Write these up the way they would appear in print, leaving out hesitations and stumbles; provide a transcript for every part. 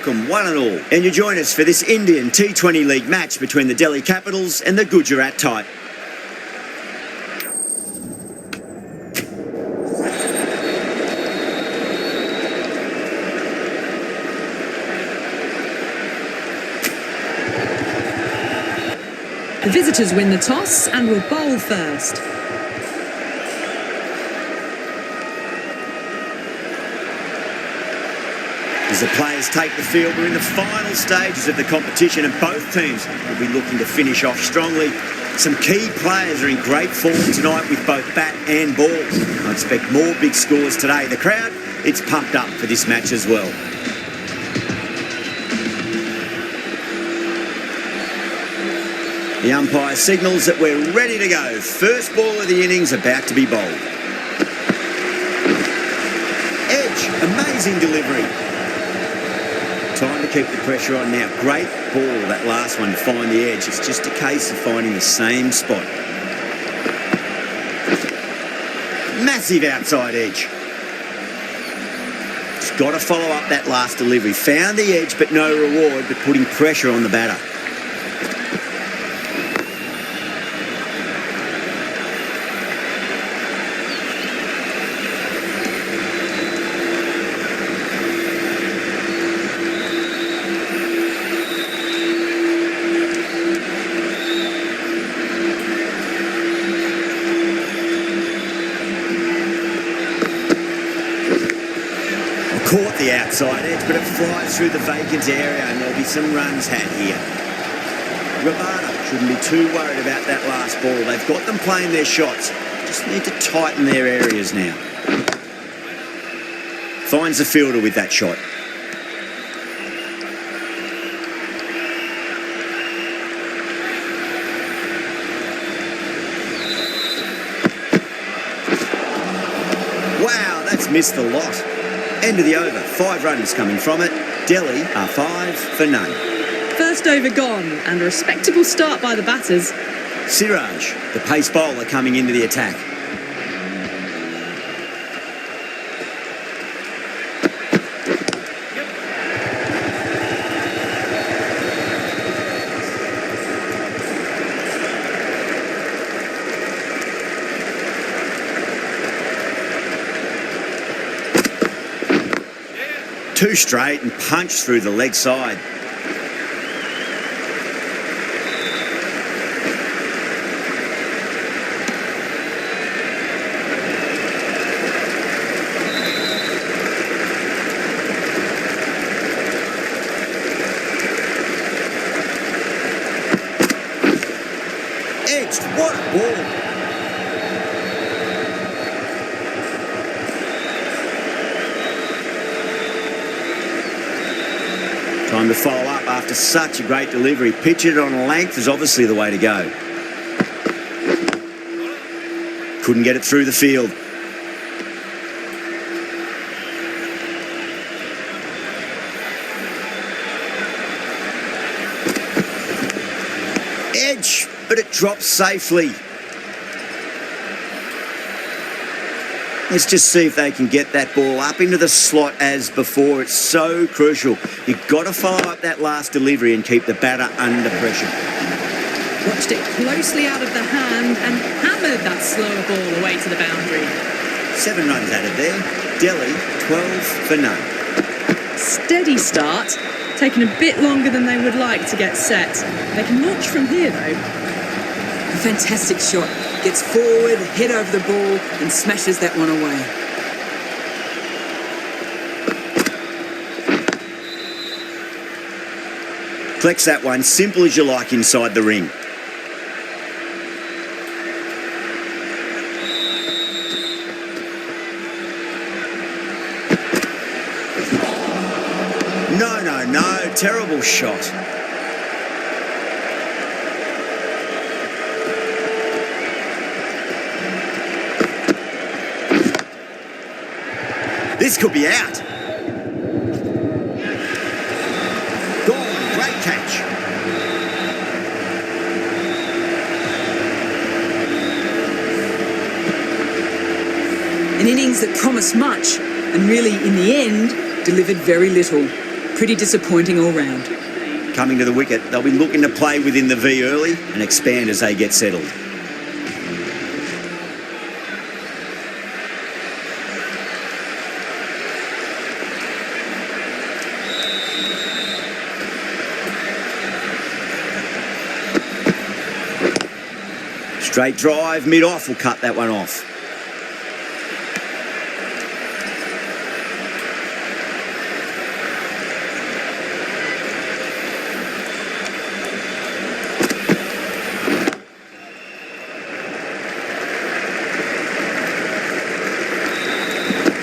welcome one and all, and you join us for this Indian T20 League match between the Delhi Capitals and the Gujarat Titans. The visitors win the toss and will bowl first. As the players take the field, we're in the final stages of the competition and both teams will be looking to finish off strongly. Some key players are in great form tonight with both bat and ball. I expect more big scores today. The crowd, it's pumped up for this match as well. The umpire signals that we're ready to go. First ball of the innings about to be bowled. Edge, amazing delivery. Time to keep the pressure on now. Great ball, that last one, to find the edge. It's just a case of finding the same spot. Massive outside edge. Just got to follow up that last delivery. Found the edge, but no reward, but putting pressure on the batter. Caught the outside edge, but it flies through the vacant area and there'll be some runs had here. Rabada shouldn't be too worried about that last ball. They've got them playing their shots. Just need to tighten their areas now. Finds the fielder with that shot. Wow, that's missed the lot. End of the over, 5 runs coming from it. Delhi are 5 for none. First over gone and a respectable start by the batters. Siraj, the pace bowler, coming into the attack. Two straight and punch through the leg side. Edged, what a ball. Time to follow up after such a great delivery. Pitch it on length is obviously the way to go. Couldn't get it through the field. Edge, but it drops safely. Let's just see if they can get that ball up into the slot as before. It's so crucial. You've got to follow up that last delivery and keep the batter under pressure. Watched it closely out of the hand and hammered that slower ball away to the boundary. 7 runs added there. Delhi, 12 for none. Steady start. Taken a bit longer than they would like to get set. They can launch from here though. A fantastic shot. Gets forward, head over the ball and smashes that one away. Collects that one, simple as you like, inside the ring. No, terrible shot. This could be out. Gone, great catch. An innings that promised much and really, in the end, delivered very little. Pretty disappointing all round. Coming to the wicket, they'll be looking to play within the V early and expand as they get settled. Straight drive, mid-off will cut that one off.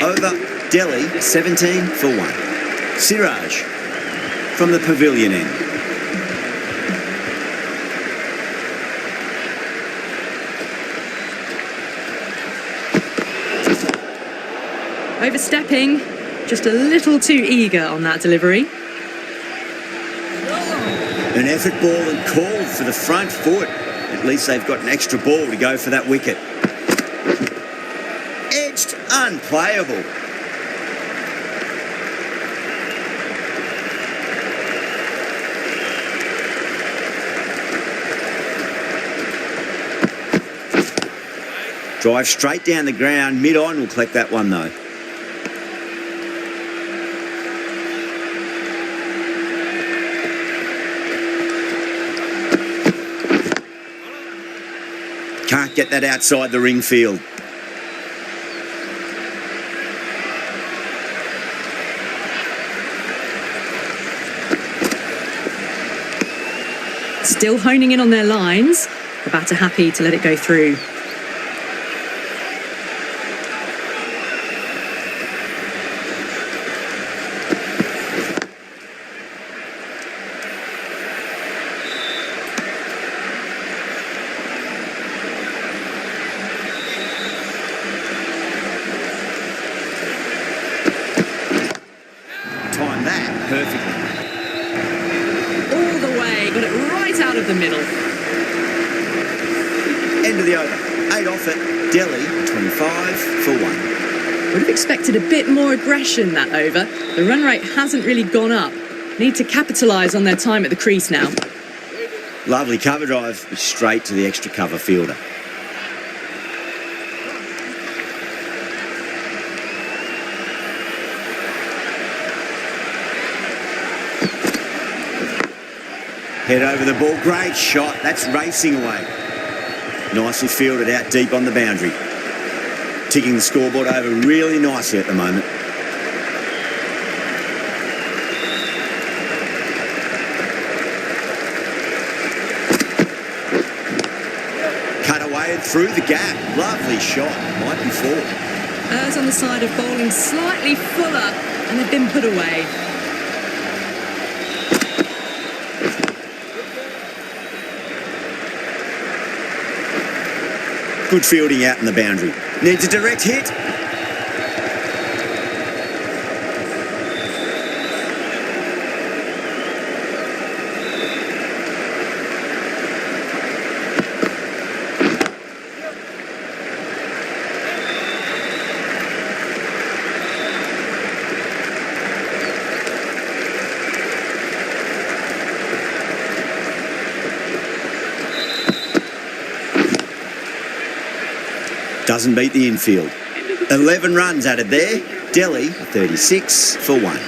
Over, Delhi, 17 for 1. Siraj from the pavilion end. Overstepping, just a little too eager on that delivery. An effort ball and called for the front foot. At least they've got an extra ball to go for that wicket. Edged, unplayable. Drive straight down the ground, mid-on will collect that one though. Can't get that outside the ring field. Still honing in on their lines. The batter happy to let it go through. Time that perfectly. All the way, got it right out of the middle. End of the over. 8 off it. Delhi, 25 for 1. Would have expected a bit more aggression that over. The run rate hasn't really gone up. Need to capitalise on their time at the crease now. Lovely cover drive, but straight to the extra cover fielder. Head over the ball, great shot, that's racing away. Nicely fielded out deep on the boundary. Ticking the scoreboard over really nicely at the moment. Cut away and through the gap, lovely shot, might be 4. Errs on the side of bowling slightly fuller, and they've been put away. Good fielding out in the boundary. Needs a direct hit. Doesn't beat the infield. 11 runs added there. Delhi, 36 for 1.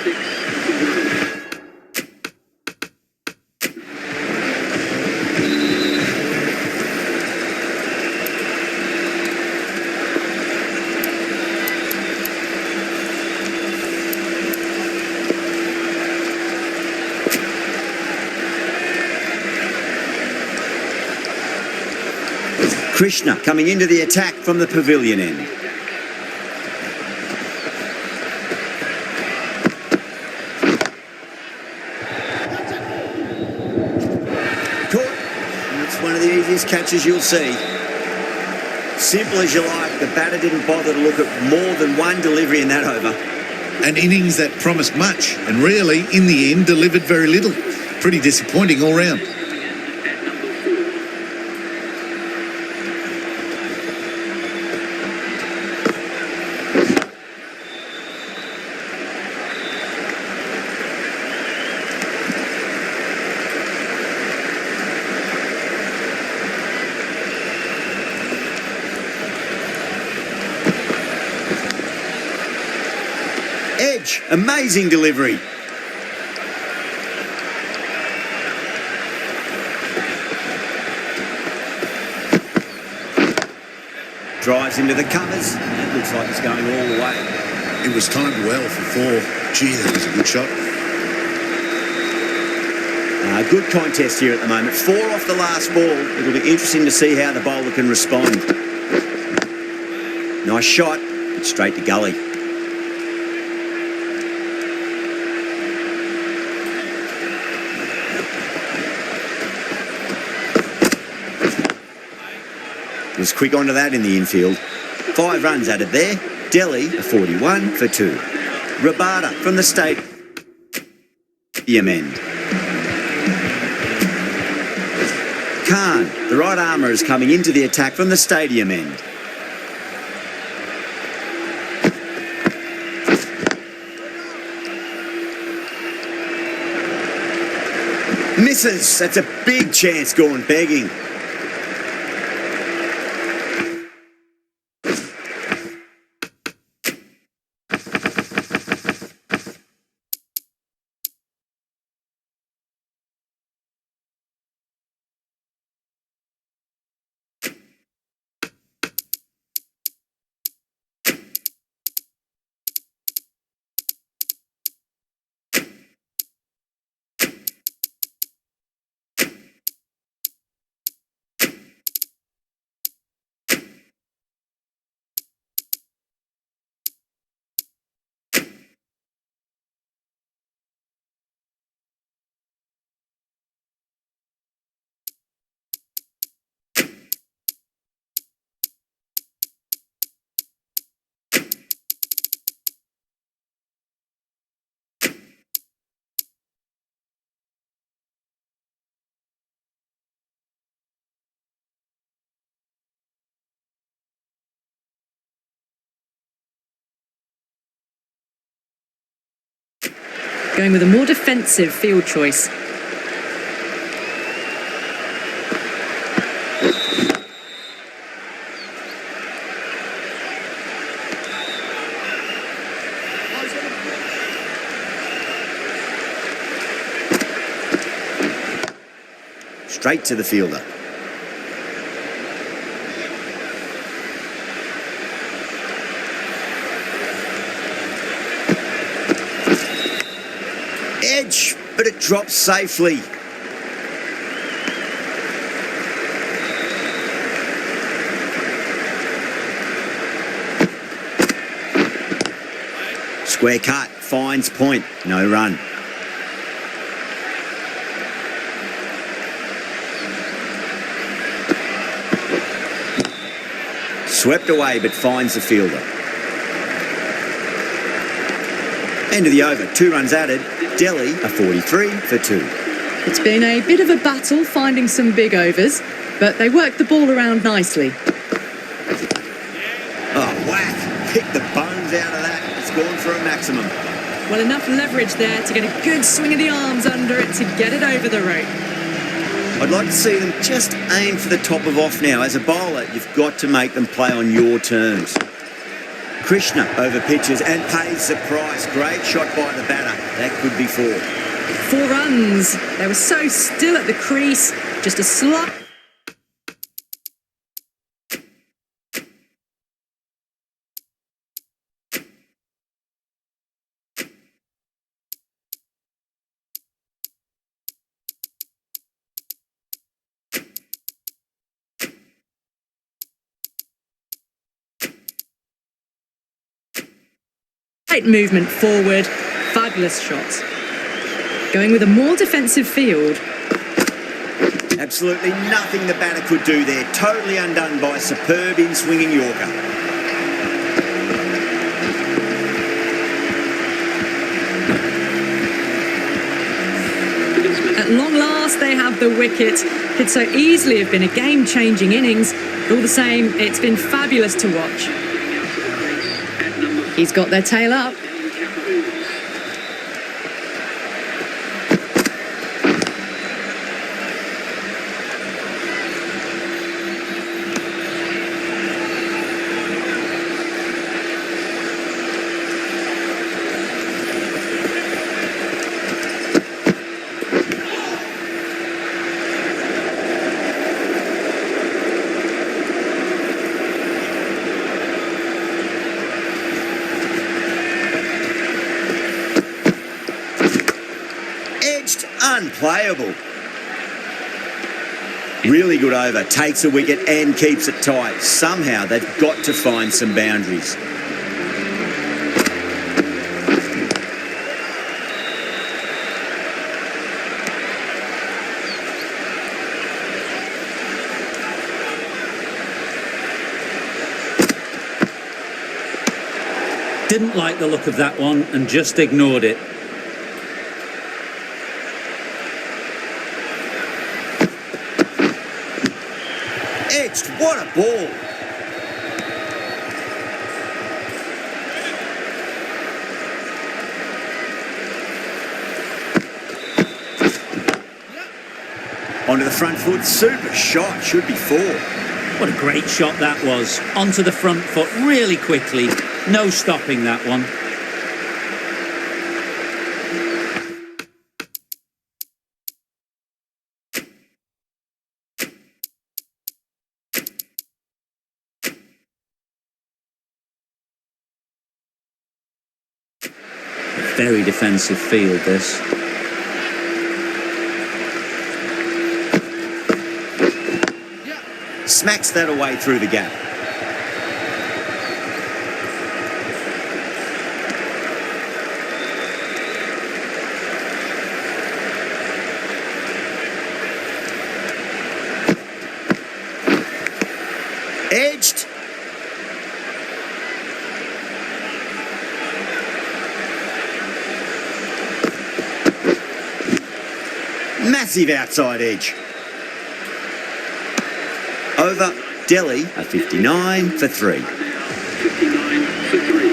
Krishna coming into the attack from the pavilion end. Caught. And it's one of the easiest catches you'll see. Simple as you like, the batter didn't bother to look at more than one delivery in that over. An innings that promised much and really, in the end, delivered very little. Pretty disappointing all round. touch. Amazing delivery. Drives into the covers. It looks like it's going all the way. It was timed well for 4. Gee, that was a good shot. Good contest here at the moment. 4 off the last ball. It'll be interesting to see how the bowler can respond. Nice shot. Straight to gully. Was quick onto that in the infield. 5 runs added there. Delhi a 41 for 2. Rabada from the stadium end. Khan, the right armour, is coming into the attack from the stadium end. Misses. That's a big chance gone begging. Going with a more defensive field choice. Straight to the fielder. Edge, but it drops safely. Square cut, finds point, no run. Swept away, but finds the fielder. End of the over, 2 runs added. Delhi a 43 for 2. It's been a bit of a battle finding some big overs, but they worked the ball around nicely. Oh, whack. Pick the bones out of that. It's gone for a maximum. Well, enough leverage there to get a good swing of the arms under it to get it over the rope. I'd like to see them just aim for the top of off now. As a bowler, you've got to make them play on your terms. Krishna over pitches and pays the price. Great shot by the batter. That could be 4. 4 runs. They were so still at the crease. Just a slight... movement forward. Fabulous shots. Going with a more defensive field. Absolutely nothing the batter could do there. Totally undone by a superb in-swinging Yorker. At long last, they have the wicket. Could so easily have been a game-changing innings. But all the same, it's been fabulous to watch. He's got their tail up. unplayable. Really good over, takes a wicket and keeps it tight. Somehow they've got to find some boundaries. Didn't like the look of that one and just ignored it. Edged, what a ball. Onto the front foot, super shot, should be four. What a great shot that was. Onto the front foot really quickly. No stopping that one. Very defensive field, this. Smacks that away through the gap. Edged. Massive outside edge. Over Delhi, a 59 for 3. 59 for 3.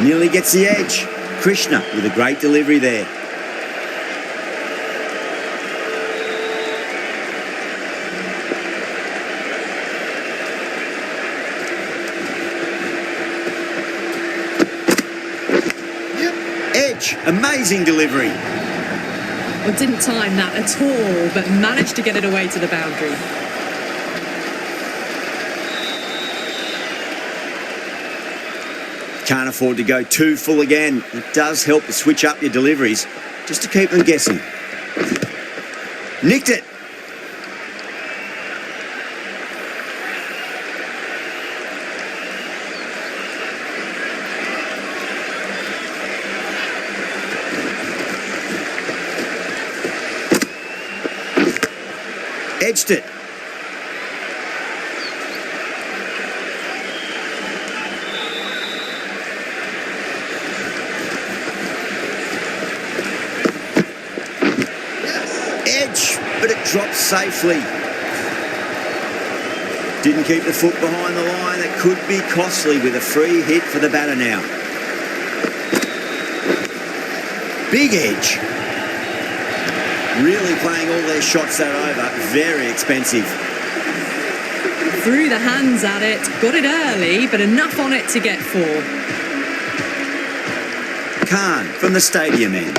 Nearly gets the edge. Krishna with a great delivery there. Edge, amazing delivery. Well, didn't time that at all, but managed to get it away to the boundary. Can't afford to go too full again. It does help to switch up your deliveries just to keep them guessing. Nicked it. Edged it. Edge, but it drops safely. Didn't keep the foot behind the line. That could be costly with a free hit for the batter now. Big edge. Really playing all their shots that over. Very expensive. Threw the hands at it, got it early, but enough on it to get 4. Khan from the stadium end.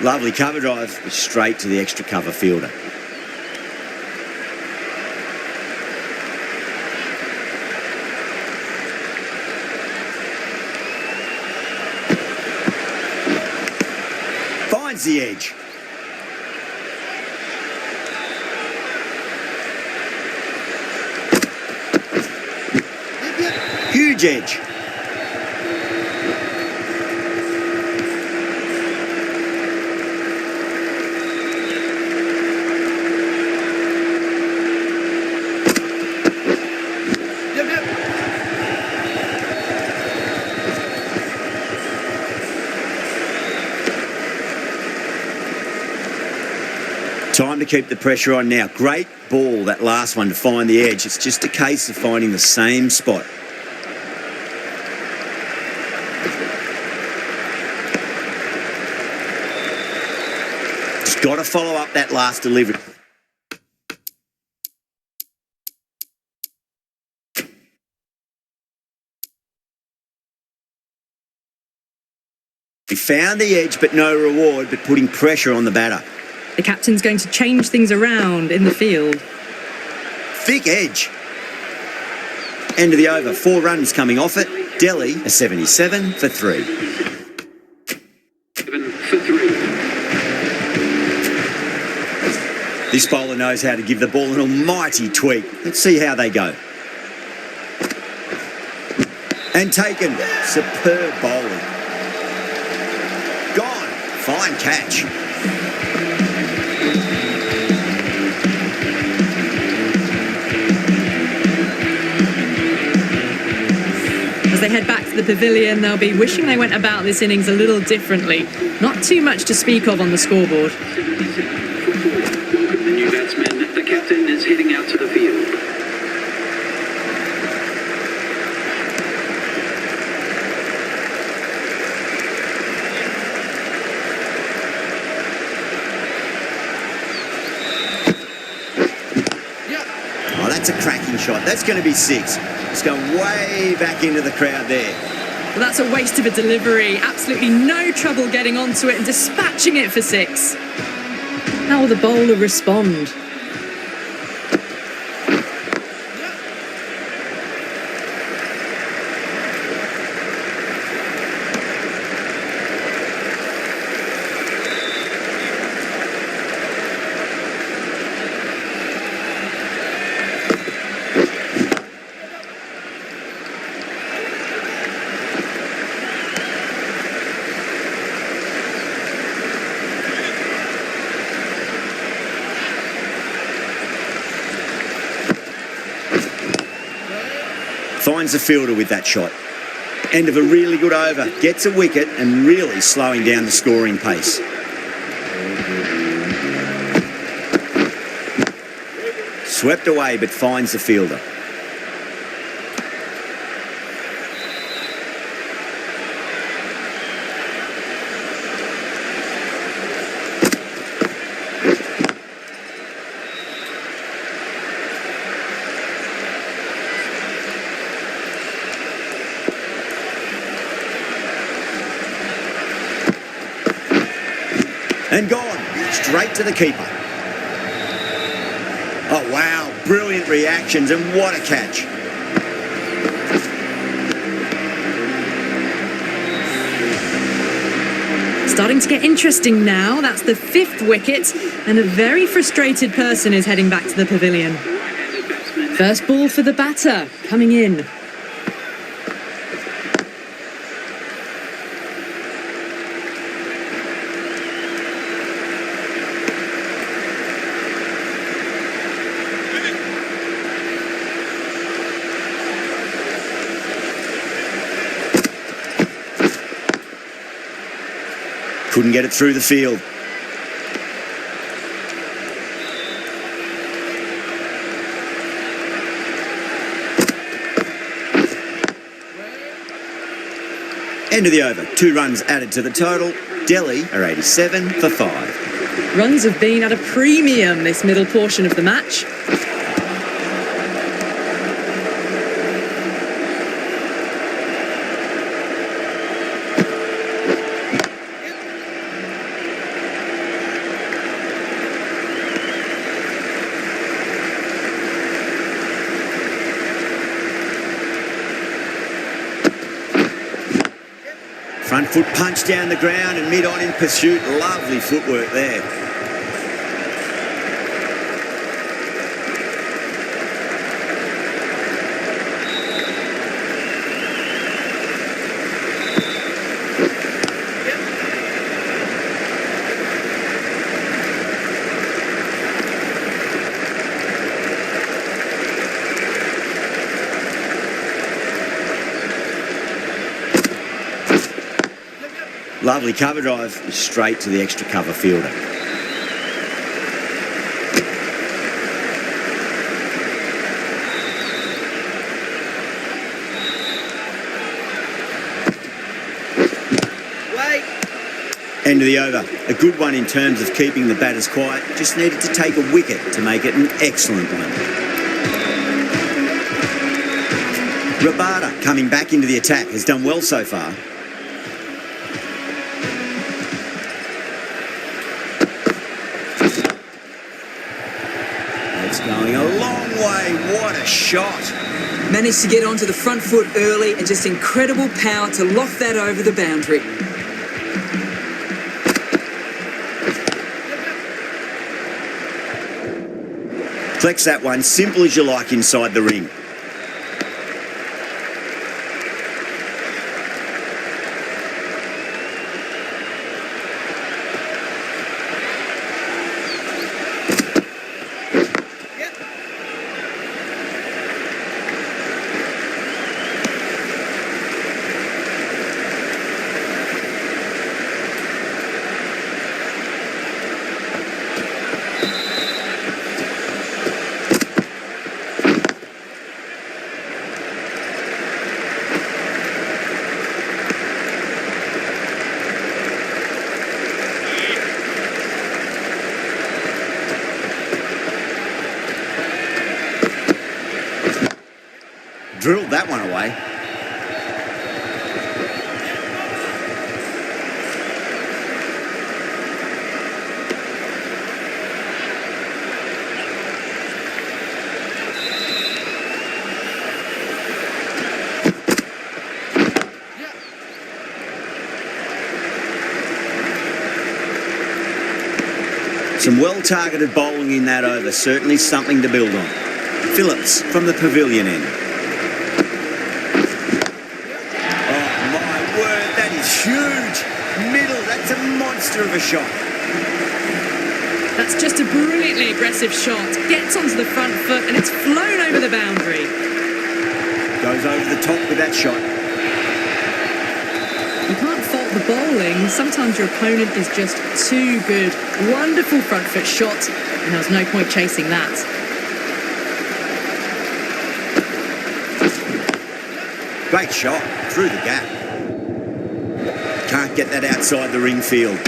Lovely cover drive, straight to the extra cover fielder. Finds the edge. Huge edge. Time to keep the pressure on now. Great ball, that last one, to find the edge. It's just a case of finding the same spot. Just got to follow up that last delivery. He found the edge, but no reward, but putting pressure on the batter. The captain's going to change things around in the field. Thick edge. End of the over. 4 runs coming off it. Delhi a 77 for 3. 7 for 3. This bowler knows how to give the ball an almighty tweak. Let's see how they go. And taken. Superb bowling. Gone. Fine catch. As they head back to the pavilion, they'll be wishing they went about this innings a little differently. Not too much to speak of on the scoreboard. 76 for 4. Welcome the new batsman. The captain is heading out to the field. Oh, that's a cracking shot. That's going to be 6. It's going way back into the crowd there. Well, that's a waste of a delivery. Absolutely no trouble getting onto it and dispatching it for 6. How will the bowler respond? Finds the fielder with that shot. End of a really good over. Gets a wicket and really slowing down the scoring pace. Swept away but finds the fielder. And gone. Straight to the keeper. Oh, wow. Brilliant reactions and what a catch. Starting to get interesting now. That's the 5th wicket, and a very frustrated person is heading back to the pavilion. Right-handed batsman. First ball for the batter, coming in. Couldn't get it through the field. End of the over. 2 runs added to the total. Delhi are 87 for 5. Runs have been at a premium this middle portion of the match. Front foot punch down the ground and mid-on in pursuit. Lovely footwork there. Lovely cover drive straight to the extra cover fielder. End of the over. A good one in terms of keeping the batters quiet. Just needed to take a wicket to make it an excellent one. Rabada coming back into the attack has done well so far. Going a long way. What a shot. Managed to get onto the front foot early and just incredible power to loft that over the boundary. Flex that one, simple as you like inside the ring. Drilled that one away. Some well-targeted bowling in that over, certainly something to build on. Phillips from the pavilion end. Huge middle, that's a monster of a shot. That's just a brilliantly aggressive shot. Gets onto the front foot and it's flown over the boundary. Goes over the top with that shot. You can't fault the bowling. Sometimes your opponent is just too good. Wonderful front foot shot, and there was no point chasing that. Great shot, through the gap. Can't get that outside the ring field.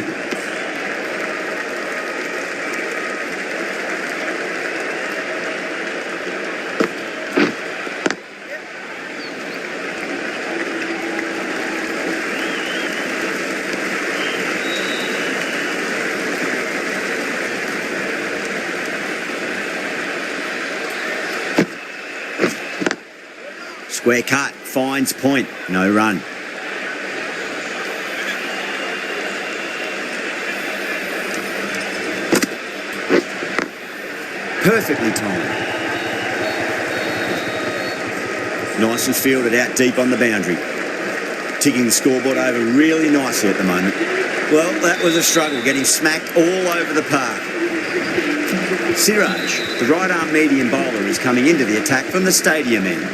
Square cut, finds point, no run. Perfectly timed. Nicely fielded out deep on the boundary. Ticking the scoreboard over really nicely at the moment. Well, that was a struggle, getting smacked all over the park. Siraj, the right arm medium bowler, is coming into the attack from the stadium end.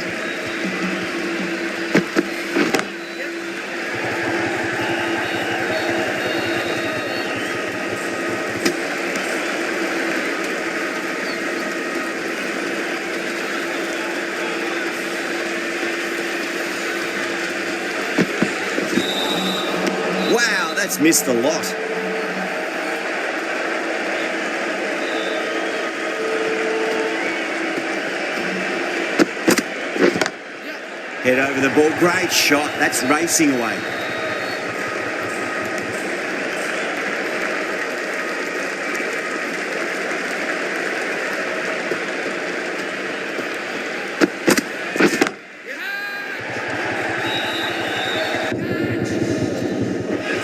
Wow, that's missed a lot. Head over the ball, great shot. That's racing away.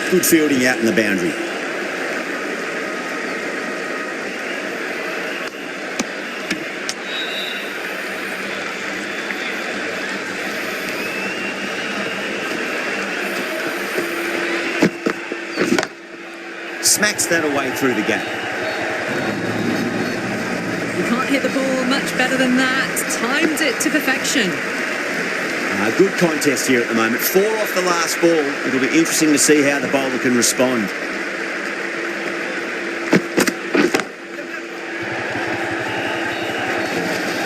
Good fielding out in the boundary. Smacks that away through the gap. You can't hit the ball much better than that. Timed it to perfection. Good contest here at the moment. 4 off the last ball. It'll be interesting to see how the bowler can respond.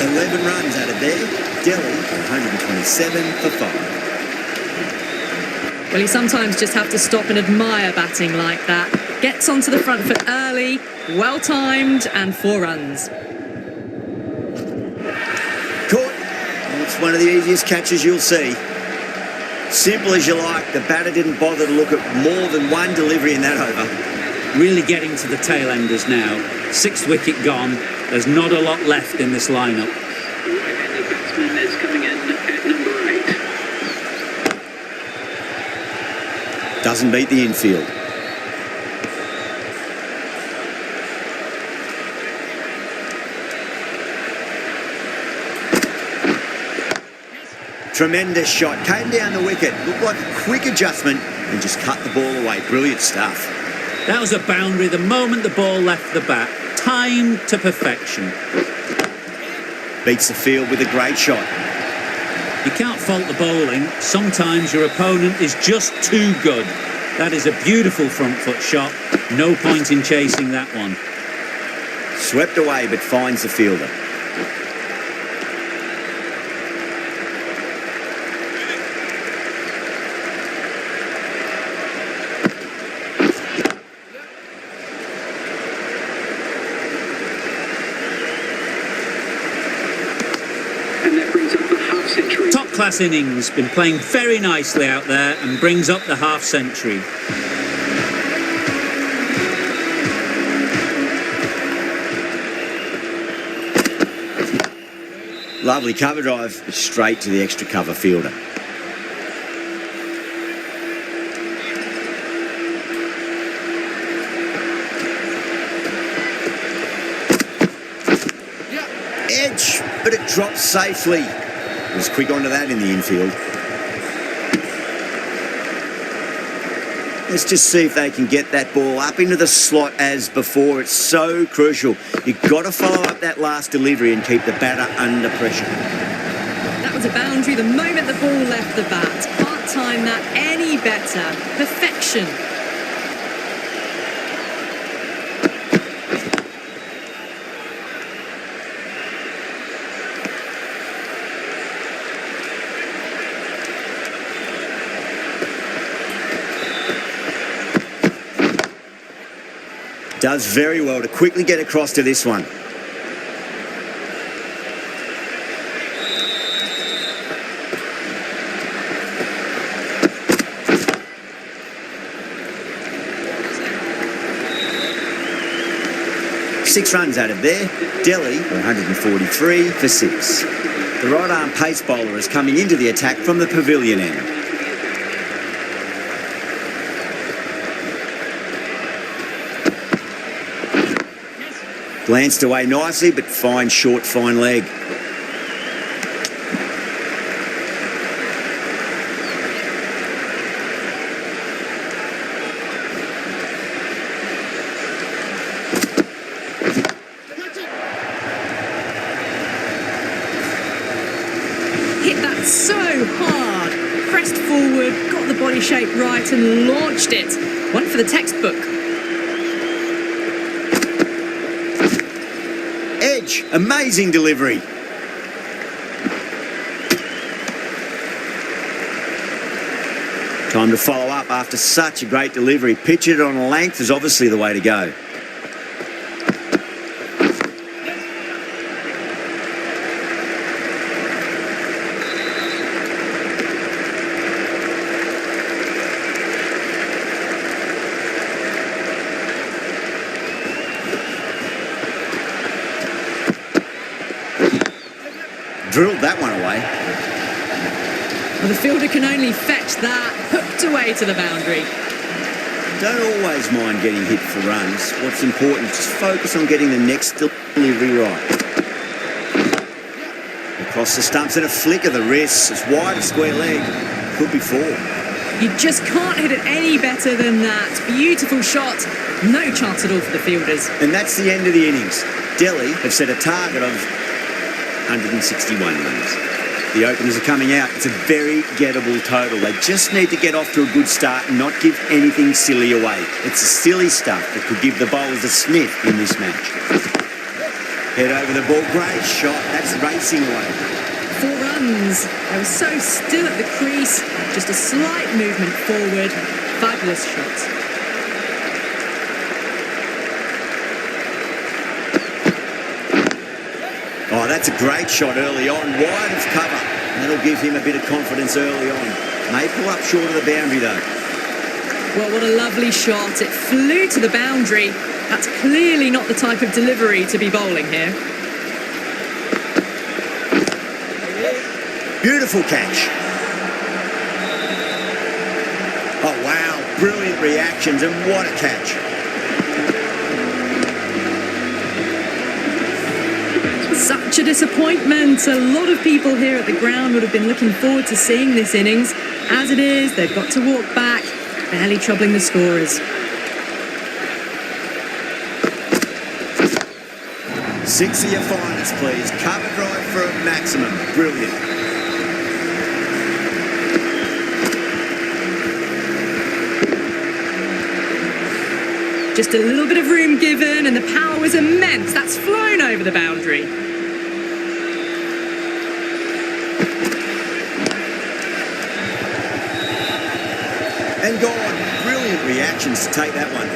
$11 runs added there. Delhi 127 for 5. Well, you sometimes just have to stop and admire batting like that. Gets onto the front foot early, well timed, and 4 runs. Caught. It's one of the easiest catches you'll see. Simple as you like. The batter didn't bother to look at more than one delivery in that over. Really getting to the tail enders now. 6th wicket gone. There's not a lot left in this lineup. The right-handed batsman is coming in at number 8. Doesn't beat the infield. Tremendous shot. Came down the wicket. Looked like a quick adjustment and just cut the ball away. Brilliant stuff. That was a boundary the moment the ball left the bat. Timed to perfection. Beats the field with a great shot. You can't fault the bowling. Sometimes your opponent is just too good. That is a beautiful front foot shot. No point in chasing that one. Swept away but finds the fielder. And that brings up the half-century. Top class innings. Been playing very nicely out there and brings up the half century. Lovely cover drive, but straight to the extra cover fielder. Edge, but it drops safely. Was quick onto that in the infield. Let's just see if they can get that ball up into the slot as before. It's so crucial. You've got to follow up that last delivery and keep the batter under pressure. That was a boundary the moment the ball left the bat. Can't time that any better. Perfection. Does very well to quickly get across to this one. Six runs out of there. Delhi 143 for 6. The right arm pace bowler is coming into the attack from the pavilion end. Glanced away nicely, but fine short, fine leg. Hit that so hard. Pressed forward, got the body shape right and launched it. One for the textbook. Edge, amazing delivery. Time to follow up after such a great delivery. Pitch it on a length is obviously the way to go. Drilled that one away. Well, the fielder can only fetch that, hooked away to the boundary. Don't always mind getting hit for runs. What's important is just focus on getting the next delivery right. Across the stumps and a flick of the wrist. It's wide a square leg. Could be 4. You just can't hit it any better than that. Beautiful shot. No chance at all for the fielders. And that's the end of the innings. Delhi have set a target of 161 runs. The openers are coming out. It's a very gettable total. They just need to get off to a good start and not give anything silly away. It's the silly stuff that could give the bowlers a sniff in this match. Head over the ball. Great shot. That's racing away. 4 runs. They were so still at the crease. Just a slight movement forward. Fabulous shot. Oh, that's a great shot early on, wide of cover. That'll give him a bit of confidence early on. May pull up short of the boundary though. Well, what a lovely shot. It flew to the boundary. That's clearly not the type of delivery to be bowling here. Beautiful catch. Oh, wow. Brilliant reactions, and what a catch. Such a disappointment. A lot of people here at the ground would have been looking forward to seeing this innings. As it is, they've got to walk back, barely troubling the scorers. Six of your finest, please. Cover drive for a maximum. Brilliant. Just a little bit of room given, and the power was immense. That's flown over the boundary. And gone. Brilliant reactions to take that one.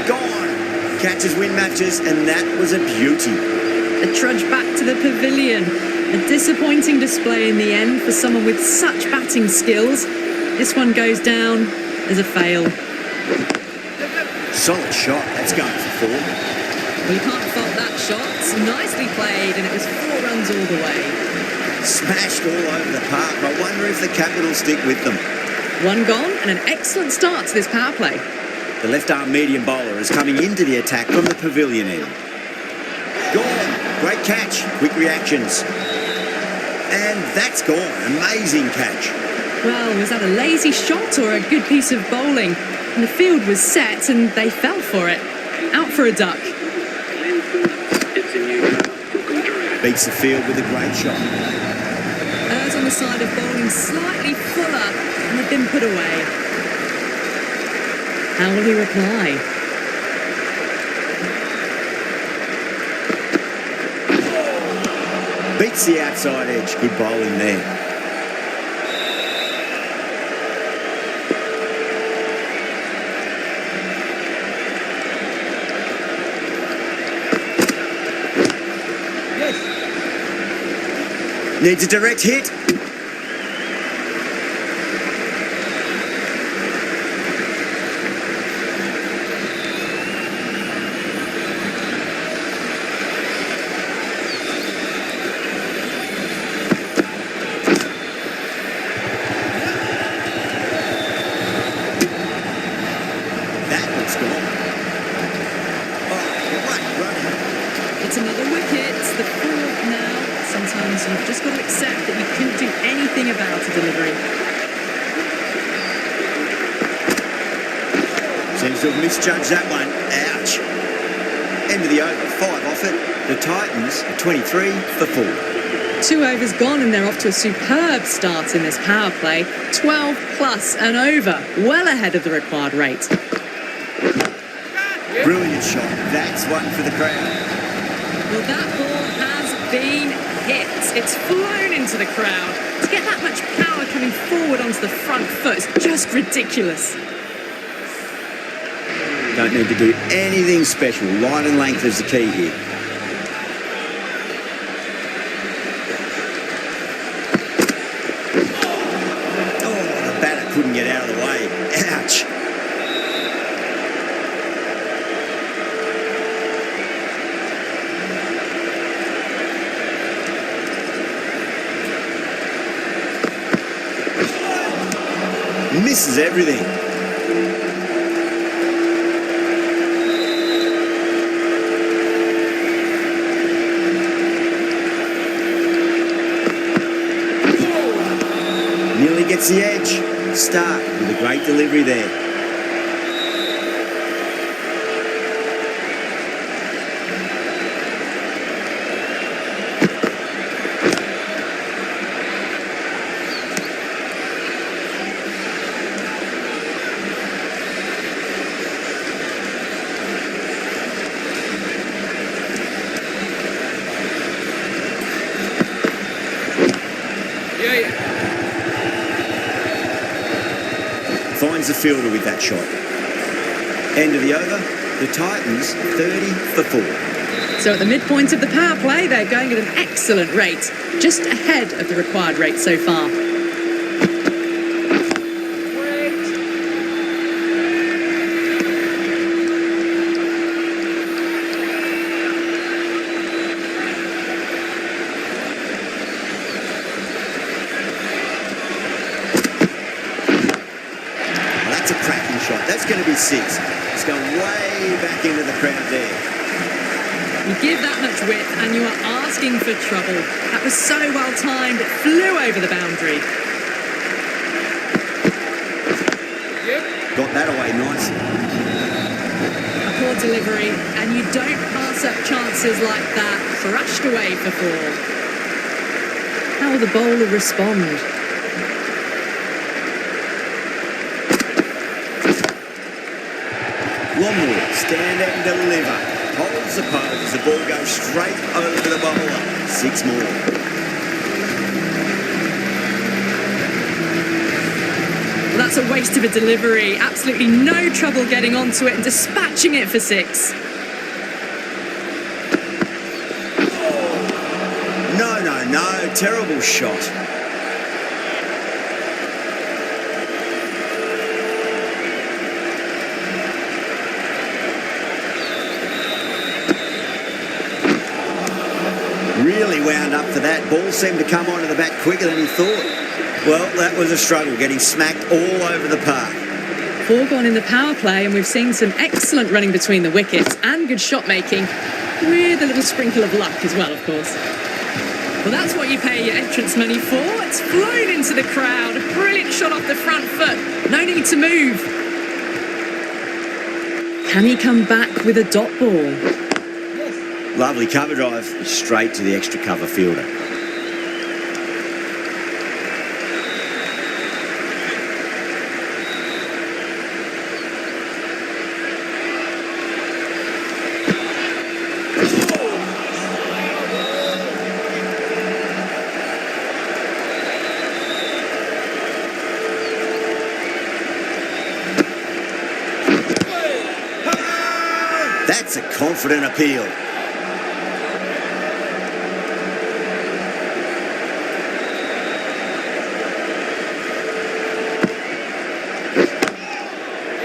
Gone. Catches win matches, and that was a beauty. A trudge back to the pavilion. A disappointing display in the end for someone with such batting skills. This one goes down as a fail. Solid shot. That's going for 4. Well, you can't fault that shot. Nicely played, and it was 4 runs all the way. Smashed all over the park. I wonder if the Capitals stick with them. One gone, and an excellent start to this power play. The left-arm medium bowler is coming into the attack from the pavilion end. Gone. Great catch. Quick reactions. And that's gone. Amazing catch. Well, was that a lazy shot or a good piece of bowling? And the field was set, and they fell for it. Out for a duck. It's a new drive. Beats the field with a great shot. Errs on the side of bowling slightly fuller, and they've been put away. How will he reply? Beats the outside edge. Good bowling there. Needs a direct hit. That one's gone. Oh, what running. It's another wicket. The 4th now. Sometimes you've just got to accept that you couldn't do anything about a delivery. Seems to have misjudged that one. Ouch. End of the over. 5 off it. The Titans are 23 for 4. 2 overs gone, and they're off to a superb start in this power play. 12 plus and over. Well ahead of the required rate. Brilliant shot. That's one for the crowd. Well, that ball has been hit. It's flown into the crowd. To get that much power coming forward onto the front foot is just ridiculous. Don't need to do anything special. Line and length is the key here. Oh, the batter couldn't get out of the way. Ouch. Misses everything. Nearly gets the edge. Start with a great delivery there. Finds the fielder with that shot. End of the over. The Titans 30 for 4. So at the midpoint of the power play, they're going at an excellent rate, just ahead of the required rate so far. That's going to be 6. It's going way back into the crowd there. You give that much width and you are asking for trouble. That was so well timed, it flew over the boundary. Got that away nicely. A poor delivery, and you don't pass up chances like that. Thrashed away for 4. How will the bowler respond? Longmore, stand out and deliver. Holds the pose. The ball goes straight over the bowler. 6 more. Well, that's a waste of a delivery. Absolutely no trouble getting onto it and dispatching it for 6. No. Terrible shot. Really wound up for that. Ball seemed to come onto the bat quicker than he thought. Well, that was a struggle, getting smacked all over the park. 4 gone in the power play, and we've seen some excellent running between the wickets and good shot making, with a little sprinkle of luck as well, of course. Well, that's what you pay your entrance money for. It's flown into the crowd. A brilliant shot off the front foot. No need to move. Can he come back with a dot ball? Lovely cover drive, straight to the extra cover fielder. That's a confident appeal.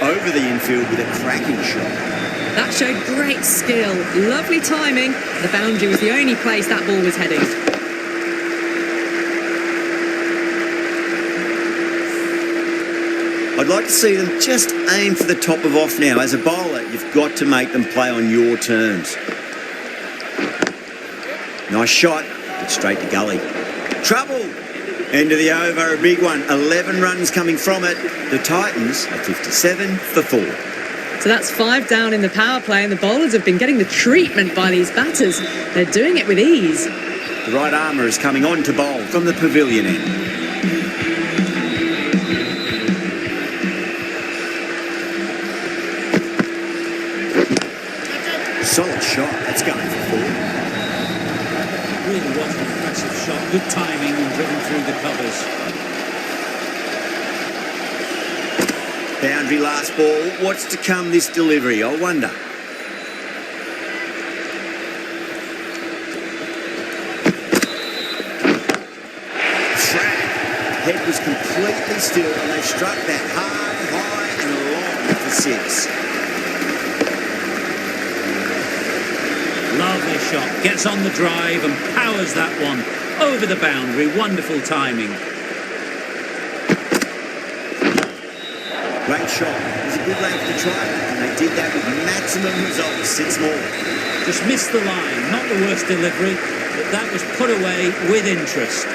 Over the infield with a cracking shot. That showed great skill. Lovely timing. The boundary was the only place that ball was heading. I'd like to see them just aim for the top of off now. As a bowler, you've got to make them play on your terms. Nice shot, but straight to gully. Trouble! End of the over, a big one. 11 runs coming from it. The Titans are 57 for 4. So that's 5 down in the power play, and the bowlers have been getting the treatment by these batters. They're doing it with ease. The right armour is coming on to bowl from the pavilion end. Solid shot. That's going for 4. Really was an impressive shot. Good timing and driven through the covers. Boundary last ball. What's to come this delivery? I wonder. Track. Head was completely still and they struck that high and long for 6. Lovely shot. Gets on the drive and powers that one over the boundary. Wonderful timing. Great shot. It was a good length to try, and they did that with maximum results. 6 more. Just missed the line. Not the worst delivery, but that was put away with interest.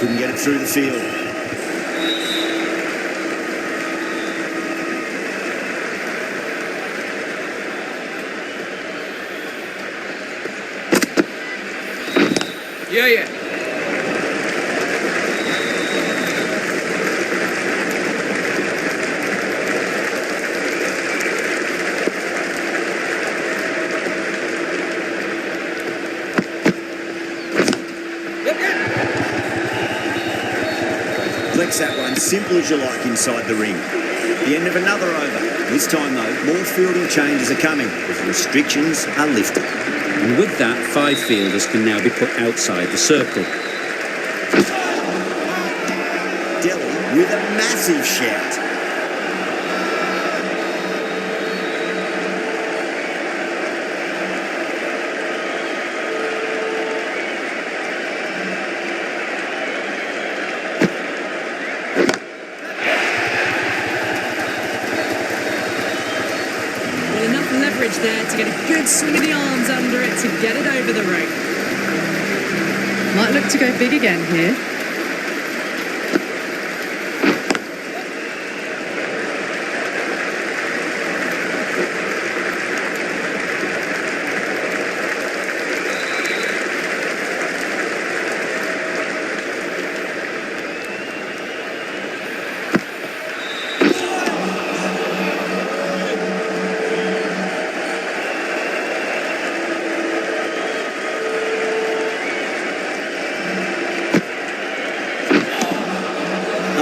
Couldn't get it through the field. Yeah. Flex that one, simple as you like inside the ring. The end of another over. This time though, more fielding changes are coming as restrictions are lifted. And with that, 5 fielders can now be put outside the circle. Delhi with a massive shout. there to get a good swing of the arms under it to get it over the rope. Might look to go big again here.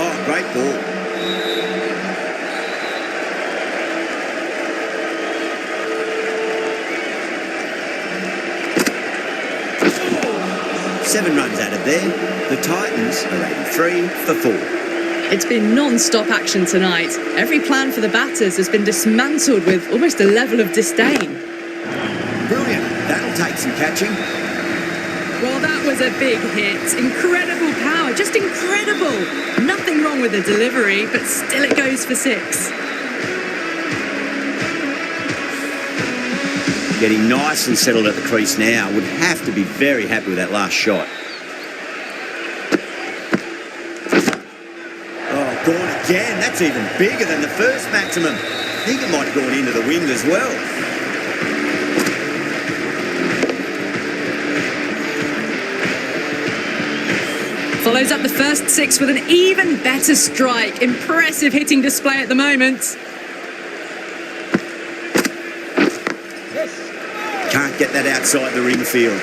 Oh, great ball. Seven runs added there. The Titans are 83 for 4. It's been non-stop action tonight. Every plan for the batters has been dismantled with almost a level of disdain. Brilliant. That'll take some catching. Well, that was a big hit. Incredible power, just incredible. Nothing wrong with the delivery, but still it goes for 6. Getting nice and settled at the crease now. Would have to be very happy with that last shot. Oh, gone again. That's even bigger than the first maximum. I think it might have gone into the wind as well. Follows up the first 6 with an even better strike. Impressive hitting display at the moment. Can't get that outside the ring field.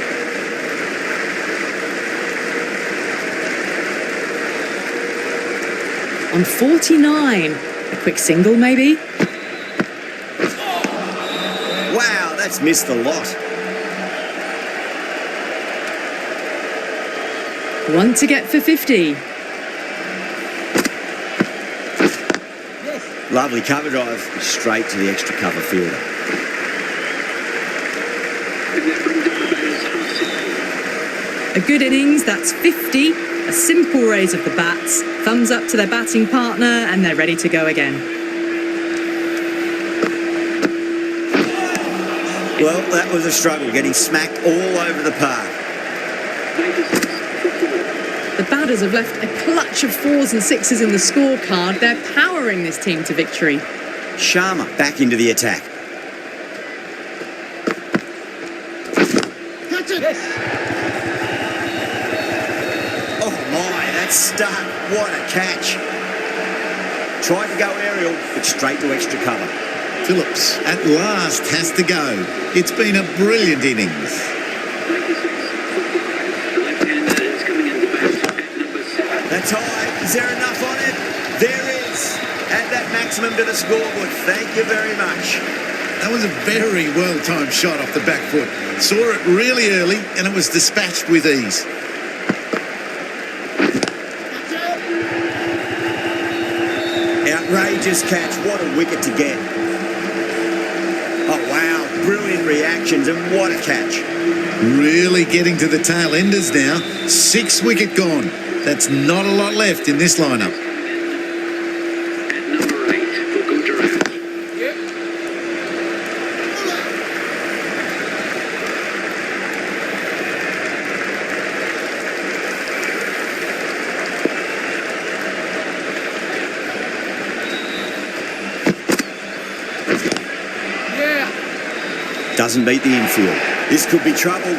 On 49. A quick single, maybe? Wow, that's missed a lot. One to get for 50. Lovely cover drive. Straight to the extra cover fielder. And that brings up the batter's half century. A good innings, that's 50. A simple raise of the bats. Thumbs up to their batting partner, and they're ready to go again. Well, that was a struggle, getting smacked all over the park. 96 for 4. The batters have left a clutch of 4s and 6s in the scorecard. They're powering this team to victory. Sharma back into the attack. Oh my, that's stuck. What a catch. Tried to go aerial, but straight to extra cover. Phillips at last has to go. It's been a brilliant innings. 96 for 5. The left-hander is coming into bat at number 7. That's high. Is there enough on it? There is. Add that maximum to the scoreboard. Thank you very much. That was a very well-timed shot off the back foot. Saw it really early and it was dispatched with ease. Outrageous catch. What a wicket to get. Oh, wow. Brilliant reactions and what a catch. Really getting to the tail enders now. 6 wicket gone. That's not a lot left in this lineup. At number 8 for Gujarat. Doesn't beat the infield. This could be trouble.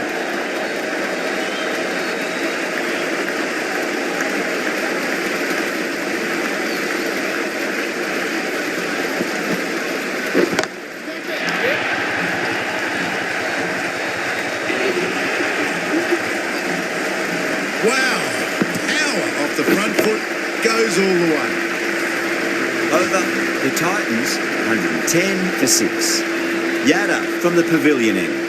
Wow. Power off the front foot. Goes all the way. Over the Titans, 110 for 6. Yada from the pavilion end.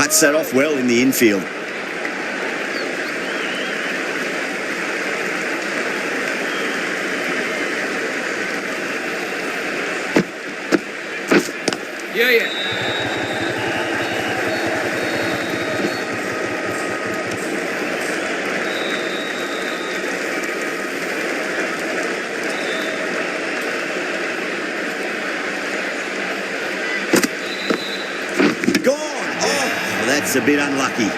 Cuts that off well in the infield. Yeah. Gone. Oh, that's a bit unlucky.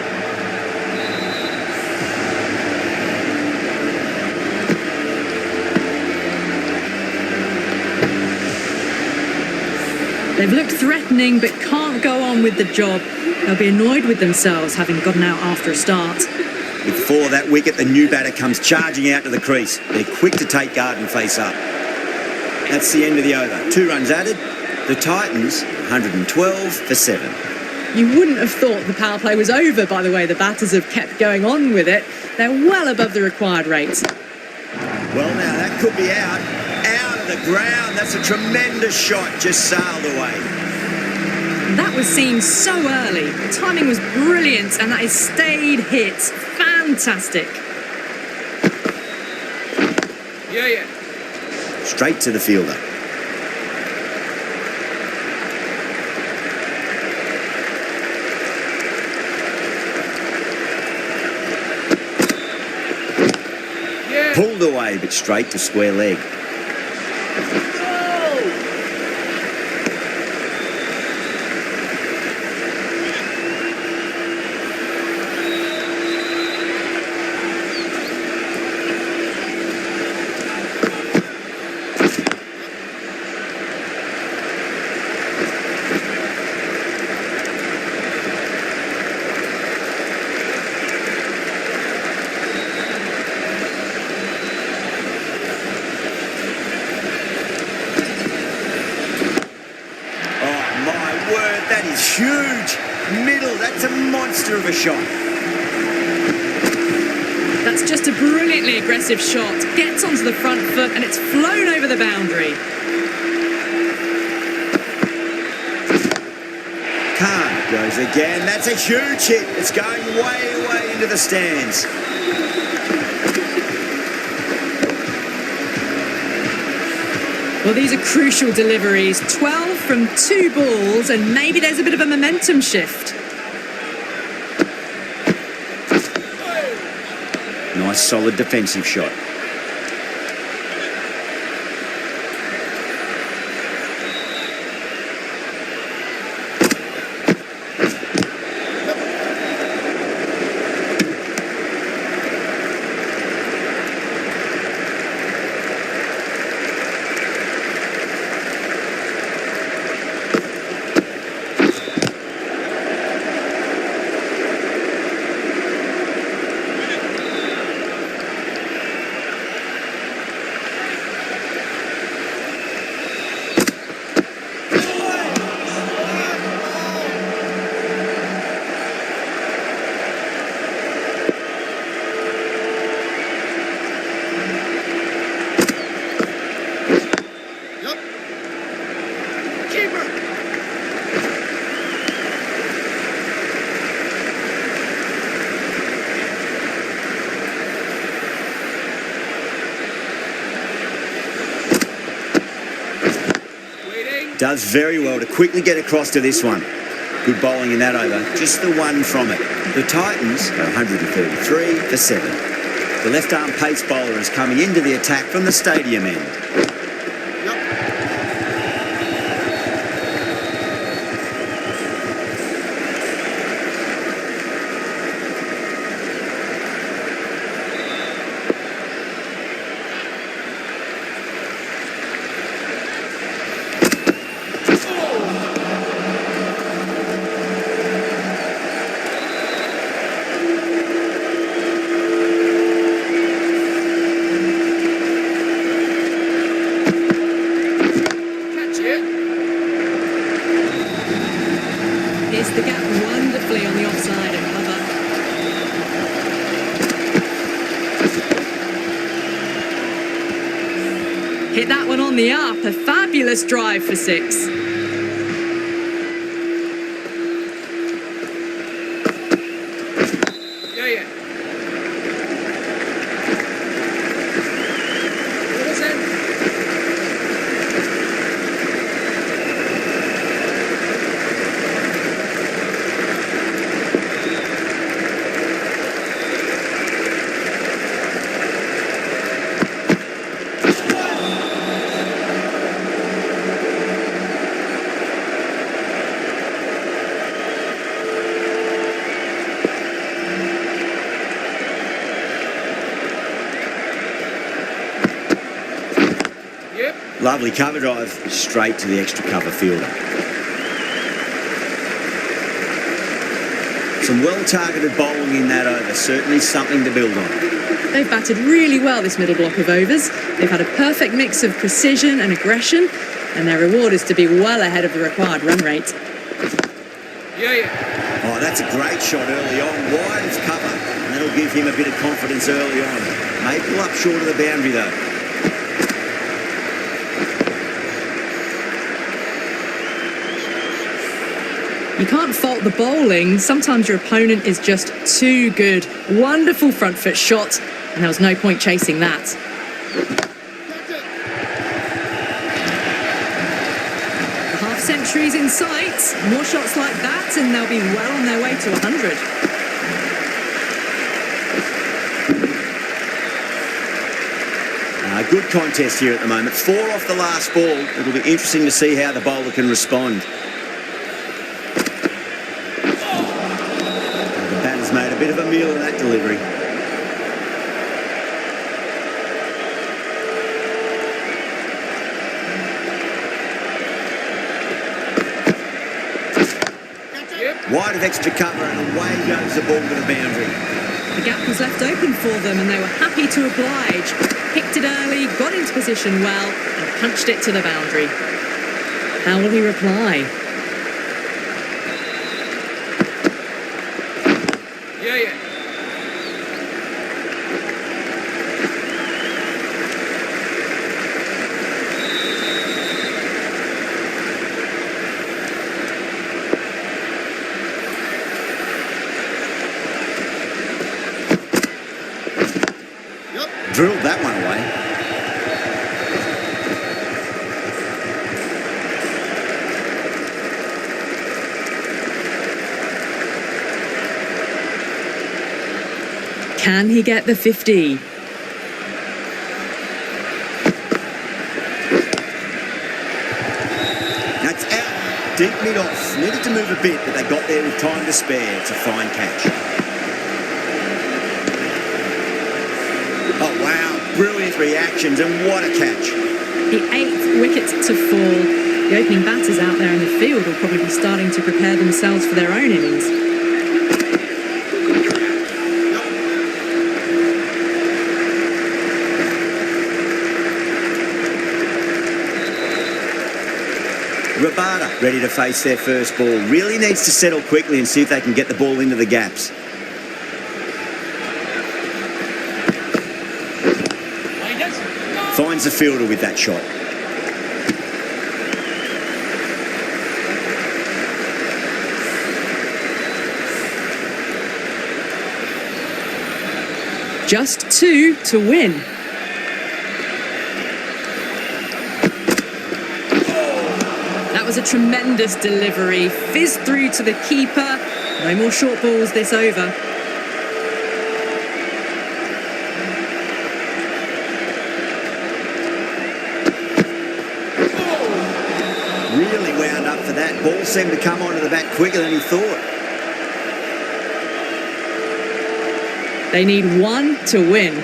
They've looked threatening but can't go on with the job. They'll be annoyed with themselves having gotten out after a start. Before that wicket, the new batter comes charging out to the crease. They're quick to take guard and face up. That's the end of the over. 2 runs added. The Titans, 112 for 7. You wouldn't have thought the power play was over by the way the batters have kept going on with it. They're well above the required rate. Well, now that could be out of the ground. That's a tremendous shot, just sailed away. That was seen so early. The timing was brilliant and that is stayed hit. Fantastic. Yeah. Straight to the fielder. Pulled away, but straight to square leg. That is huge. Middle, that's a monster of a shot. That's just a brilliantly aggressive shot. Gets onto the front foot and it's flown over the boundary. Khan goes again. That's a huge hit. It's going way into the stands. Well, these are crucial deliveries. 12 from 2 balls, and maybe there's a bit of a momentum shift. Nice, solid defensive shot. Does very well to quickly get across to this one. Good bowling in that over. Just the one from it. The Titans are 133 for 7. The left-arm pace bowler is coming into the attack from the stadium end. Pierced the gap wonderfully on the offside and cover. Hit that one on the up. A fabulous drive for 6. Lovely cover drive, straight to the extra cover fielder. Some well-targeted bowling in that over, certainly something to build on. They've batted really well this middle block of overs. They've had a perfect mix of precision and aggression, and their reward is to be well ahead of the required run rate. Oh, that's a great shot early on, wide of cover, and that'll give him a bit of confidence early on. May pull up short of the boundary though. You can't fault the bowling. Sometimes your opponent is just too good. Wonderful front foot shot, and there was no point chasing that. The half century's in sight. More shots like that, and they'll be well on their way to 100. Good contest here at the moment. 4 off the last ball. It'll be interesting to see how the bowler can respond. The batter's made a bit of a meal of that delivery. Wide of extra cover, and away goes the ball to the boundary. The gap was left open for them, and they were happy to oblige. Picked it early, got into position well, and punched it to the boundary. How will he reply? Drilled that one away. Can he get the 50? That's out. Deep mid-off. Needed to move a bit, but they got there with time to spare. It's a fine catch. Oh, wow. Brilliant reactions, and what a catch. The 8th wicket to fall. The opening batters out there in the field will probably be starting to prepare themselves for their own innings. Rabada ready to face their first ball. Really needs to settle quickly and see if they can get the ball into the gaps. Finds the fielder with that shot. Just 2 to win. That was a tremendous delivery. Fizzed through to the keeper. No more short balls this over. Really wound up for that. Ball seemed to come onto the bat quicker than he thought. They need 1 to win.